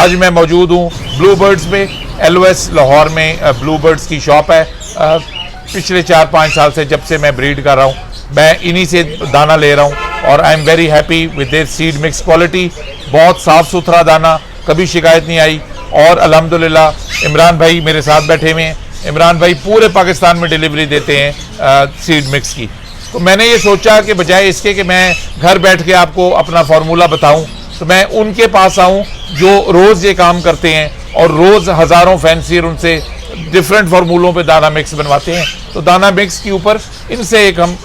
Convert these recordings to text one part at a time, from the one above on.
आज मैं मौजूद हूँ ब्लू बर्ड्स में, LOS लाहौर में ब्लू बर्ड्स की शॉप है। पिछले 4-5 साल से जब से मैं ब्रीड कर रहा हूँ, मैं इन्हीं से दाना ले रहा हूँ और I am very happy with their seed mix quality. बहुत साफ़ सुथरा दाना, कभी शिकायत नहीं आई। और अल्हम्दुलिल्लाह इमरान भाई मेरे साथ बैठे हुए हैं। इमरान भाई पूरे पाकिस्तान में डिलीवरी देते हैं सीड मिक्स की। तो मैंने ये सोचा कि बजाय इसके कि मैं घर बैठ के आपको अपना फार्मूला बताऊं, तो मैं उनके पास आऊं जो रोज़ ये काम करते हैं और रोज़ हज़ारों फैंसियर उनसे डिफरेंट फार्मूलों पे दाना मिक्स बनवाते हैं। तो दाना मिक्स के ऊपर इनसे एक हम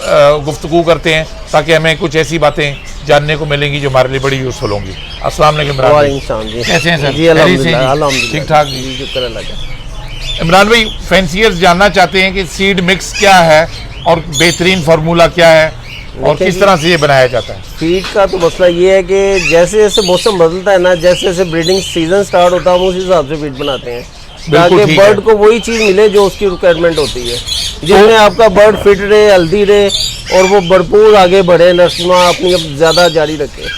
गुफ्तगू करते हैं ताकि हमें कुछ ऐसी बातें जानने को मिलेंगी जो हमारे लिए बड़ी यूज़फुल होंगी। अस्सलाम वालेकुम इमरान भाई, कैसे हैं सर? जी अल्हम्दुलिल्लाह, ठीक ठाक जी, शुक्र अल्लाह का। इमरान भाई, फैंसियर्स जानना चाहते हैं कि सीड मिक्स क्या है और बेहतरीन फार्मूला क्या है और किस तरह से ये बनाया जाता है। फीड का तो मसला ये है कि जैसे जैसे मौसम बदलता है ना, जैसे जैसे ब्रीडिंग सीजन स्टार्ट होता है हम उस हिसाब से फीड बनाते हैं ताकि बर्ड को वही चीज़ मिले जो उसकी रिक्वायरमेंट होती है, जिसमें आपका बर्ड फिट रहे, हेल्दी रहे और वो भरपूर आगे बढ़े, नस्ल अपनी ज़्यादा जारी रखे।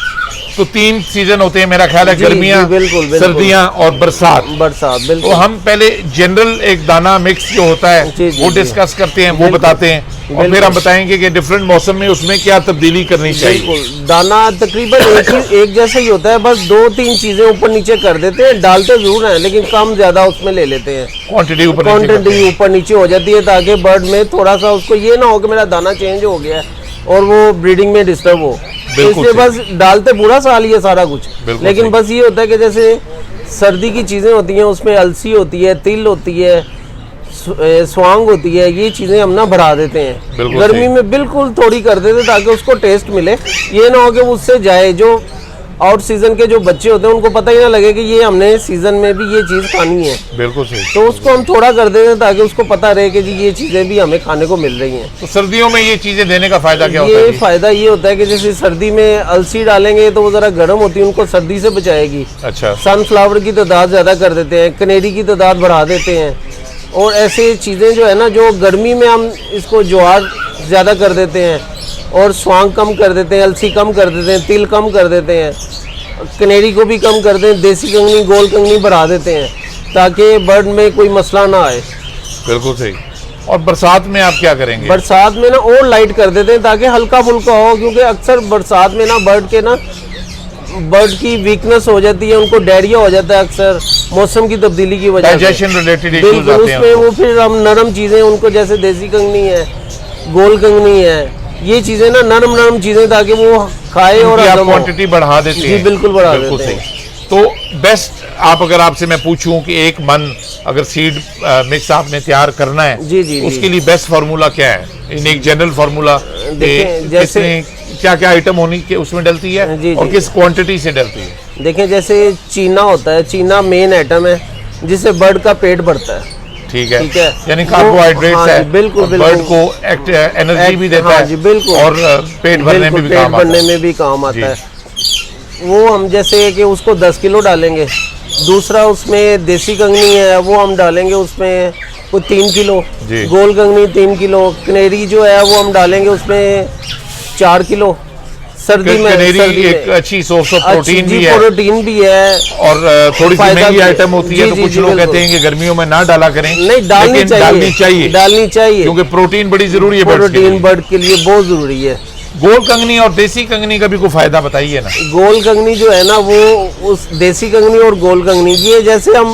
तो 3 सीजन होते हैं मेरा ख्याल है, गर्मियाँ, सर्दियाँ और बरसात। बिल्कुल। तो हम पहले जनरल एक दाना मिक्स जो होता है वो डिस्कस करते हैं, वो बताते हैं और फिर हम बताएंगे कि डिफरेंट मौसम में उसमें क्या तब्दीली करनी चाहिए। बिल्कुल, दाना तकरीबन एक जैसा ही होता है, बस 2-3 चीजें ऊपर नीचे कर देते हैं, डालते जरूर हैं लेकिन कम ज्यादा उसमें ले लेते हैं, क्वांटिटी ऊपर नीचे हो जाती है ताकि बर्ड में थोड़ा सा उसको ये ना हो कि मेरा दाना चेंज हो गया और वो ब्रीडिंग में डिस्टर्ब हो। इसलिए बस डालते पूरा साल ये सारा कुछ, लेकिन बस ये होता है कि जैसे सर्दी की चीज़ें होती हैं उसमें अलसी होती है, तिल होती है, स्वांग होती है, ये चीज़ें हम ना बढ़ा देते हैं। गर्मी में बिल्कुल थोड़ी कर देते ताकि उसको टेस्ट मिले, ये ना हो कि उससे जाए जो आउट सीजन के जो बच्चे होते हैं उनको पता ही ना लगे कि ये हमने सीजन में भी ये चीज़ खानी है। बिल्कुल सही। तो उसको हम थोड़ा कर देते हैं ताकि उसको पता रहे कि जी ये चीज़ें भी हमें खाने को मिल रही हैं। तो सर्दियों में ये चीज़ें देने का फायदा क्या होता है? ये फायदा ये होता है कि जैसे सर्दी में अलसी डालेंगे तो वो ज़रा गर्म होती है, उनको सर्दी से बचाएगी। अच्छा। सनफ्लावर की तादाद ज़्यादा कर देते हैं, कनेरी की तादाद बढ़ा देते हैं और ऐसे चीज़ें जो है ना जो गर्मी में हम इसको ज्वार ज़्यादा कर देते हैं और स्वांग कम कर देते हैं, अलसी कम कर देते हैं, तिल कम कर देते हैं, कनेरी को भी कम कर दें, देसी कंगनी, गोल कंगनी बढ़ा देते हैं ताकि बर्ड में कोई मसला ना आए। बिल्कुल सही। और बरसात में आप क्या करेंगे? बरसात में ना और लाइट कर देते हैं ताकि हल्का फुल्का हो, क्योंकि अक्सर बरसात में ना बर्ड की वीकनेस हो जाती है, उनको डायरिया हो जाता है अक्सर मौसम की तब्दीली की वजह से, डाइजेशन रिलेटेड इश्यूज आते हैं उसमें वो फिर हम नरम चीज़ें उनको जैसे देसी कंगनी है, गोल कंगनी है, ये चीज़ें ना नरम चीज़ें ताकि वो खाए और क्वांटिटी बढ़ा देते हैं। बिल्कुल बढ़ा देते हैं। तो बेस्ट अगर आपसे मैं पूछूं कि एक मन अगर सीड मिक्स आपने तैयार करना है जी उसके लिए बेस्ट फार्मूला क्या है? इन एक जनरल फार्मूला जैसे क्या क्या आइटम होनी के उसमें डलती है और किस क्वांटिटी से डलती है? देखें जैसे चीना होता है, चीना मेन आइटम है जिससे बर्ड का पेट बढ़ता है। ठीक है, यानी कार्बोहाइड्रेट्स है, बिल्कुल बर्ड को एनर्जी भी देता है बिल्कुल, और पेट भरने में भी काम आता है। वो हम जैसे कि उसको 10 किलो डालेंगे, दूसरा उसमें देसी कंगनी है वो हम डालेंगे उसमें वो 3 किलो, गोल कंगनी 3 किलो, कनेरी जो है वो हम डालेंगे उसमें 4 किलो। सर्दी में एक अच्छी सोर्स ऑफ प्रोटीन भी है और थोड़ी सी महंगी आइटम होती है, तो कुछ लोग कहते हैं कि गर्मियों में ना डाला करें। नहीं, डालनी चाहिए क्योंकि प्रोटीन बड़ी जरूरी है, प्रोटीन बर्ड के लिए बहुत जरूरी है। गोल कंगनी और देसी कंगनी का भी कोई फायदा बताइए ना। गोल कंगनी जो है ना वो उस देसी कंगनी और गोल कंगनी ये जैसे हम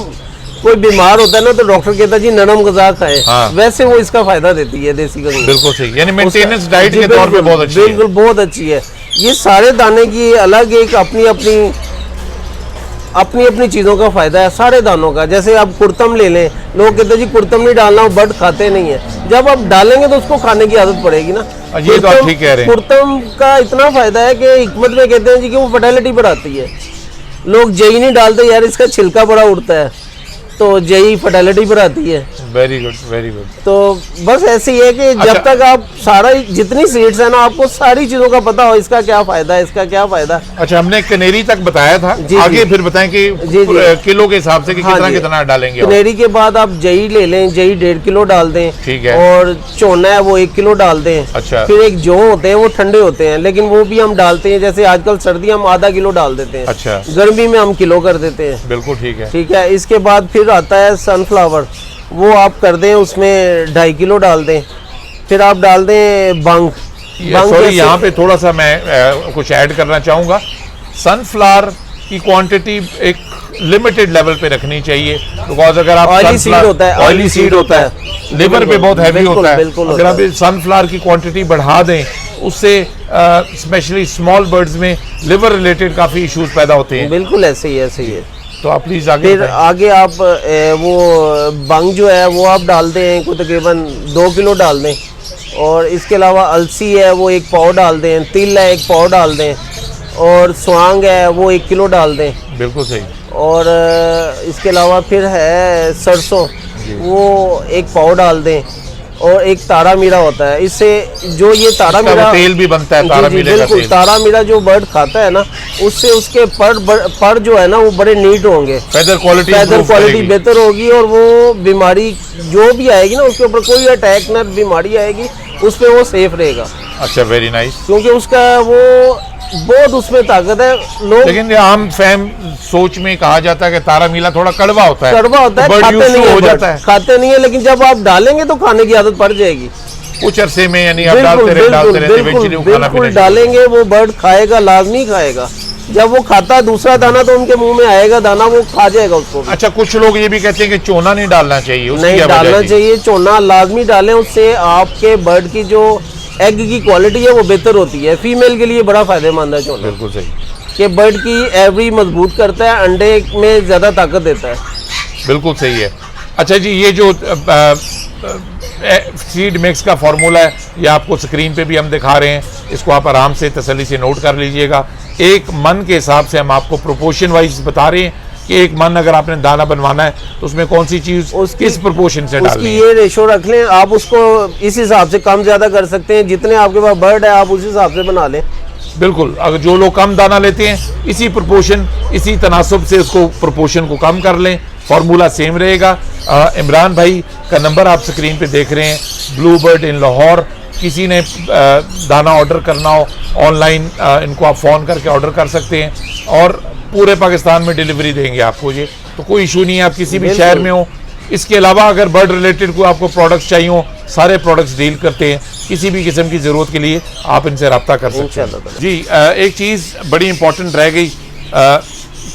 कोई बीमार होता है ना तो डॉक्टर कहता है जी नरम गज़ा खाएं, वैसे वो इसका फायदा देती है देसी कंगनी। बिल्कुल सही, यानी मेंटेनेंस डाइट के तौर पे बहुत अच्छी है। बिल्कुल बहुत अच्छी है। ये सारे दाने की अलग एक अपनी अपनी चीज़ों का फायदा है सारे दानों का। जैसे आप कुर्तम ले लें, लोग कहते हैं जी कुर्तम नहीं डालना, बर्ड खाते नहीं है, जब आप डालेंगे तो उसको खाने की आदत पड़ेगी ना। ये तो आप ठीक कह रहे हैं। कुर्तम का इतना फायदा है कि हिकमत में कहते हैं जी कि वो फर्टिलिटी बढ़ाती है। लोग जई नहीं डालते, यार इसका छिलका बड़ा उड़ता है, तो जई फर्टिलिटी बढ़ाती है। Very good very good. तो बस ऐसे ही है कि जब अच्छा। तक आप सारा जितनी सीड्स है ना, आपको सारी चीजों का पता हो, इसका क्या फायदा है, इसका क्या फायदा। अच्छा, हमने कनेरी तक बताया था, जी, आगे जी। फिर बताएं कि जी, जी। किलो के हिसाब से कि हाँ कितना जी। कितना डालेंगे और? कनेरी के बाद आप जई ले लें, जई 1.5 किलो डाल दें। ठीक है। और चोना है वो 1 किलो डाल दें। अच्छा। फिर एक जौ होते हैं वो ठंडे होते हैं, लेकिन वो भी हम डालते हैं, जैसे आजकल सर्दी हम आधा किलो डाल देते हैं। अच्छा। गर्मी में हम किलो कर देते हैं। बिल्कुल ठीक है। ठीक है। इसके बाद फिर आता है सनफ्लावर, वो आप कर दें उसमें 2.5 किलो डाल दें। फिर आप डाल दें बंग। सॉरी, यहाँ पे थोड़ा सा मैं कुछ ऐड करना चाहूँगा। सनफ्लावर की क्वांटिटी एक लिमिटेड लेवल पे रखनी चाहिए, बिकॉज अगर आप ऑयली सीड होता है, ऑयली सीड होता है, लिवर पे बहुत हैवी बिल्कुल, होता है। बिल्कुल अगर होता आप सनफ्लावर की क्वांटिटी बढ़ा दें, उससे स्पेशली स्मॉल बर्ड्स में लिवर रिलेटेड काफ़ी इश्यूज पैदा होते हैं। बिल्कुल ऐसे ही है। तो आप प्लीज़ आगे फिर बताएं। आगे आप वो बंग जो है वो आप डाल दें, कोई तकरीबन 2 किलो डाल दें। और इसके अलावा अलसी है वो 1 पाव डाल दें, तिल है 1 पाव डाल दें, और स्वांग है वो 1 किलो डाल दें। बिल्कुल सही। और इसके अलावा फिर है सरसों, वो 1 पाव डाल दें। और एक तारा मीरा होता है, इससे जो ये तारा इसका मीरा वो तेल भी बनता है, तारा जी, मीरे का बिल्कुल। तेल। तारा मीरा जो बर्ड खाता है ना, उससे उसके पर जो है ना वो बड़े नीट होंगे, फेदर क्वालिटी बेहतर होगी, और वो बीमारी जो भी आएगी ना उसके ऊपर कोई अटैक ना बीमारी आएगी उस पर वो सेफ रहेगा। अच्छा, वेरी नाइस। क्योंकि उसका वो बहुत उसमें ताकत है। लोग लेकिन ये आम फैम सोच में कहा जाता है कि तारा मीला थोड़ा कड़वा होता है, कड़वा होता है, बर्ड खाते यूज्ड नहीं टू है, हो बर्ड जाता है खाते नहीं है, लेकिन जब आप डालेंगे तो खाने की आदत पड़ जाएगी। कुछ अरसे में, यानी आप बिल्कुल डालते बिल्कुल रहते eventually वो खाना बिल्कुल पीना शुरू डालेंगे, वो बर्ड खाएगा, लाजमी खाएगा। जब वो खाता है दूसरा दाना तो उनके मुंह में आएगा दाना, वो खा जाएगा उसको भी। अच्छा, कुछ लोग ये भी कहते हैं कि चोना नहीं डालना चाहिए, उसकी नहीं क्या वजह डालना थी? चाहिए, चोना लाजमी डालें, उससे आपके बर्ड की जो एग की क्वालिटी है वो बेहतर होती है। फीमेल के लिए बड़ा फायदेमंद है चोना, बिल्कुल सही। कि बर्ड की एवरी मजबूत करता है, अंडे में ज़्यादा ताकत देता है। बिल्कुल सही है। अच्छा जी, ये जो सीड मिक्स का फार्मूला है, ये आपको स्क्रीन पे भी हम दिखा रहे हैं, इसको आप आराम से तसल्ली से नोट कर लीजिएगा। एक मन के हिसाब से हम आपको प्रोपोर्शन वाइज बता रहे हैं कि एक मन अगर आपने दाना बनवाना है तो उसमें कौन सी चीज़ किस प्रोपोर्शन से डालनी उसकी है। ये रेशो रख लें, आप उसको इस हिसाब से कम ज़्यादा कर सकते हैं, जितने आपके पास बर्ड है आप उस हिसाब से बना लें। बिल्कुल, अगर जो लोग कम दाना लेते हैं, इसी प्रोपोर्शन, इसी तनासब से उसको प्रोपोर्शन को कम कर लें, फार्मूला सेम रहेगा। इमरान भाई का नंबर आप स्क्रीन पे देख रहे हैं, ब्लू बर्ड इन लाहौर। किसी ने दाना ऑर्डर करना हो ऑनलाइन, इनको आप फ़ोन करके ऑर्डर कर सकते हैं, और पूरे पाकिस्तान में डिलीवरी देंगे आपको ये, तो कोई इशू नहीं है, आप किसी भी शहर में हो। इसके अलावा अगर बर्ड रिलेटेड कोई आपको प्रोडक्ट्स चाहिए हो, सारे प्रोडक्ट्स डील करते हैं, किसी भी किस्म की ज़रूरत के लिए आप इनसे रब्ता कर सकते हैं जी। एक चीज़ बड़ी इंपॉर्टेंट रह गई,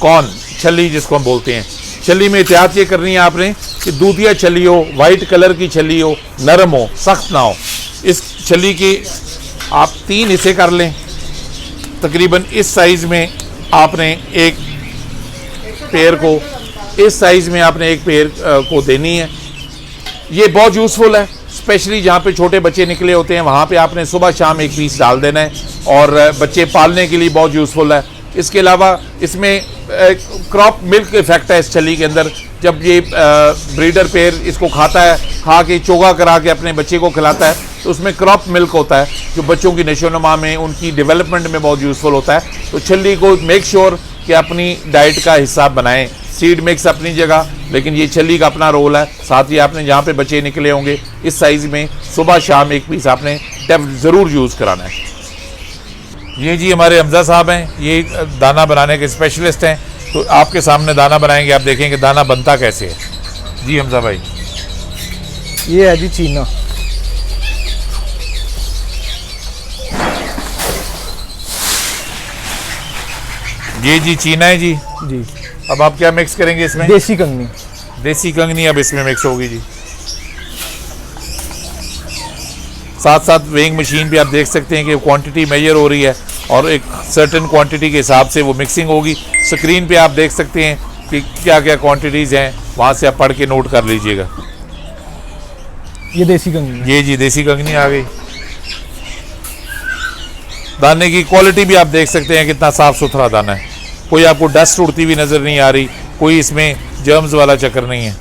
कौन छली जिसको हम बोलते हैं। छली में एहतियात ये करनी है आपने कि दूधिया छली हो, वाइट कलर की छली हो, नरम हो, सख्त ना हो। इस छली के आप 3 हिस्से कर लें, तकरीबन इस साइज़ में आपने एक पेयर को, इस साइज़ में आपने एक पेयर को देनी है। ये बहुत यूज़फुल है, स्पेशली जहाँ पे छोटे बच्चे निकले होते हैं, वहाँ पे आपने सुबह शाम एक पीस डाल देना है, और बच्चे पालने के लिए बहुत यूज़फुल है। इसके अलावा इसमें क्रॉप मिल्क इफेक्ट है इस छली के अंदर। जब ये ब्रीडर पेयर इसको खाता है, खा के चोगा करा के अपने बच्चे को खिलाता है, तो उसमें क्रॉप मिल्क होता है जो बच्चों की नशोनुमा में, उनकी डेवलपमेंट में बहुत यूज़फुल होता है। तो छली को मेक श्योर कि अपनी डाइट का हिस्सा बनाएं। सीड मिक्स अपनी जगह, लेकिन ये छली का अपना रोल है। साथ ही आपने जहाँ पे बच्चे निकले होंगे इस साइज़ में सुबह शाम एक पीस आपने ज़रूर यूज़ कराना है। ये जी हमारे हमजा साहब हैं, ये दाना बनाने के स्पेशलिस्ट हैं, तो आपके सामने दाना बनाएंगे, आप देखेंगे दाना बनता कैसे है। जी हमजा भाई, ये है जी चीना। ये जी चीना है जी। जी, अब आप क्या मिक्स करेंगे इसमें? देसी कंगनी। देसी कंगनी अब इसमें मिक्स होगी जी। साथ साथ वेइंग मशीन भी आप देख सकते हैं कि क्वांटिटी मेजर हो रही है, और एक सर्टेन क्वांटिटी के हिसाब से वो मिक्सिंग होगी। स्क्रीन पे आप देख सकते हैं कि क्या क्या क्वांटिटीज़ हैं, वहाँ से आप पढ़ के नोट कर लीजिएगा। ये देसी कंगनी। ये जी देसी कंगनी आ गई। दाने की क्वालिटी भी आप देख सकते हैं कितना साफ़ सुथरा दाना है, कोई आपको डस्ट उड़ती हुई नज़र नहीं आ रही, कोई इसमें जर्म्स वाला चक्कर नहीं है।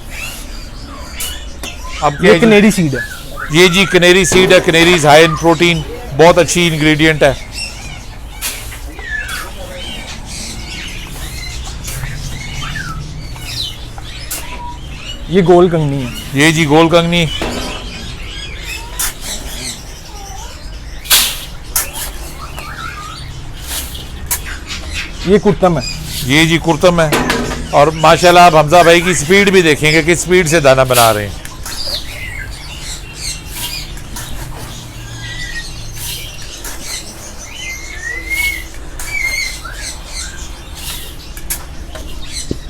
अब क्या ये है जी? कनेरी सीड है। ये जी कनेरी सीड है। कनेरीज हाई इन प्रोटीन, बहुत अच्छी इंग्रेडिएंट है। ये गोल कंगनी है। ये जी गोल कंगनी। ये कुर्तम है। ये जी कुर्तम है। और माशाल्लाह आप हमजा भाई की स्पीड भी देखेंगे किस स्पीड से दाना बना रहे हैं।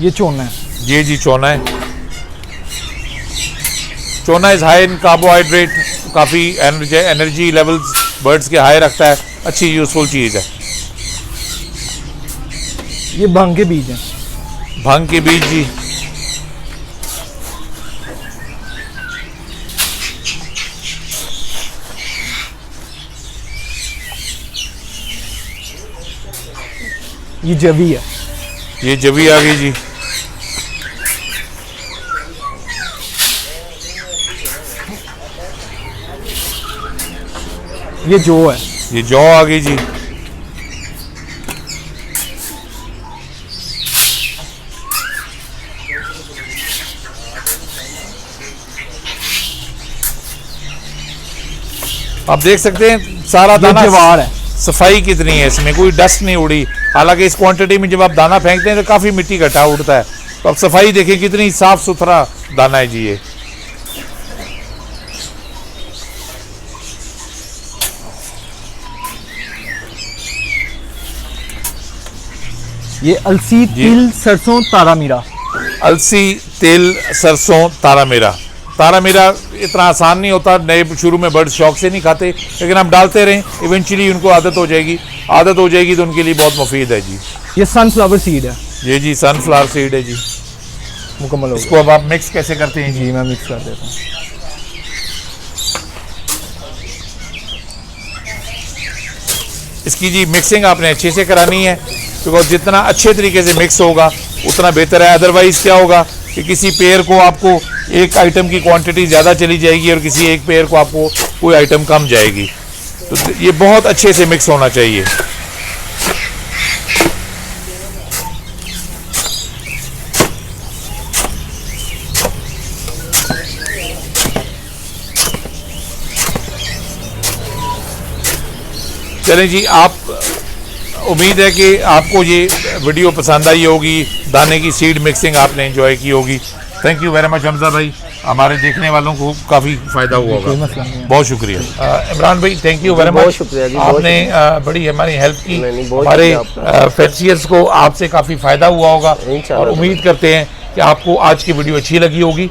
ये चोना है। ये जी चोना है। चोना इज हाई इन कार्बोहाइड्रेट, काफ़ी एनर्जी लेवल्स बर्ड्स के हाई रखता है, अच्छी यूजफुल चीज़ है। ये भांग के बीज हैं। भांग के बीज जी। ये जवी है। ये जवी आ गई जी। ये जौ है। ये जौ आ गई जी। आप देख सकते हैं सारा ये दाना ज्वार है। सफाई कितनी है इसमें, कोई डस्ट नहीं उड़ी। हालांकि इस क्वांटिटी में जब आप दाना फेंकते हैं तो काफ़ी मिट्टी इकट्ठा उड़ता है। तो आप सफाई देखें कितनी साफ सुथरा दाना है जी। ये अलसी, तिल, सरसों, तारा मीरा। अलसी, तिल, सरसों, तारा मीरा। तारा मीरा इतना आसान नहीं होता, नए शुरू में बर्ड शौक से नहीं खाते, लेकिन आप डालते रहें, इवेंचुअली उनको आदत हो जाएगी। आदत हो जाएगी तो उनके लिए बहुत मुफीद है जी। ये सनफ्लावर सीड है। ये जी सनफ्लावर सीड है जी। मुकम्मल हो गया। इसको अब आप मिक्स कैसे करते हैं जी? जी मैं मिक्स कर देता हूँ। इसकी जी मिक्सिंग आपने अच्छे से करानी है, बिकॉज जितना अच्छे तरीके से मिक्स होगा उतना बेहतर है। अदरवाइज क्या होगा कि किसी पेयर को आपको एक आइटम की क्वांटिटी ज़्यादा चली जाएगी और किसी एक पेयर को आपको कोई आइटम कम जाएगी। तो ये बहुत अच्छे से मिक्स होना चाहिए। चलें जी, आप उम्मीद है कि आपको ये वीडियो पसंद आई होगी। दाने की सीड मिक्सिंग आपने एंजॉय की होगी। Thank you very much Hamza भाई, हमारे देखने वालों को काफ़ी फ़ायदा हुआ कोई होगा। मसला नहीं है। बहुत शुक्रिया। इमरान भाई थैंक यू वेरी मच। बहुत शुक्रिया जी, बहुत आपने बड़ी हमारी हेल्प की। नहीं, बहुत हमारे शुक्रिया फेंसियर्स को आपसे काफ़ी फ़ायदा हुआ होगा इंशाल्लाह। और उम्मीद करते हैं कि आपको आज की वीडियो अच्छी लगी होगी।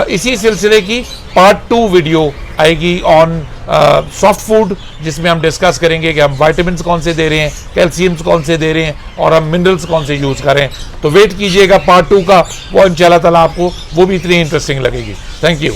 इसी सिलसिले की पार्ट 2 वीडियो आएगी ऑन सॉफ्ट फूड, जिसमें हम डिस्कस करेंगे कि हम विटामिन्स कौन से दे रहे हैं, कैल्शियम्स कौन से दे रहे हैं और हम मिनरल्स कौन से यूज़ करें। तो वेट कीजिएगा पार्ट 2 का, वो इंशाल्लाह ताला आपको वो भी इतनी इंटरेस्टिंग लगेगी। Thank you.